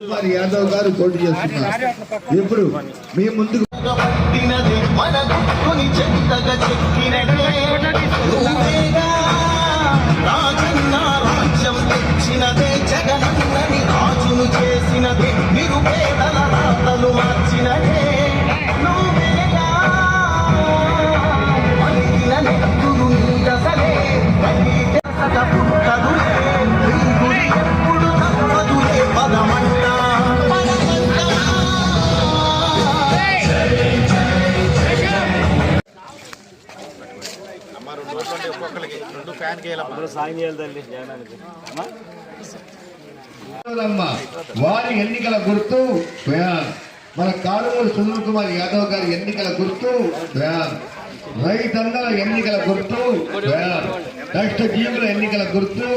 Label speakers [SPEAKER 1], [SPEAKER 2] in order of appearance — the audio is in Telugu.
[SPEAKER 1] కుమార్ యాదవ్ గారు పోటీ చేస్తున్నారు. ఇప్పుడు మీ ముందుకు రాజును చేసినదే నిరుపేదల రాతలు మార్చినదే నెత్తురు నీదసలే ఎప్పుడు తప్పదులే పదమంట వారి ఎన్నికల గుర్తు ఫ్యాన్. మన కాలుమూరి సునీల్ కుమార్ యాదవ్ గారి ఎన్నికల గుర్తు ఫ్యాన్. రైతన్నల ఎన్నికల గుర్తు ఫ్యాన్. కష్ట జీవుల ఎన్నికల గుర్తు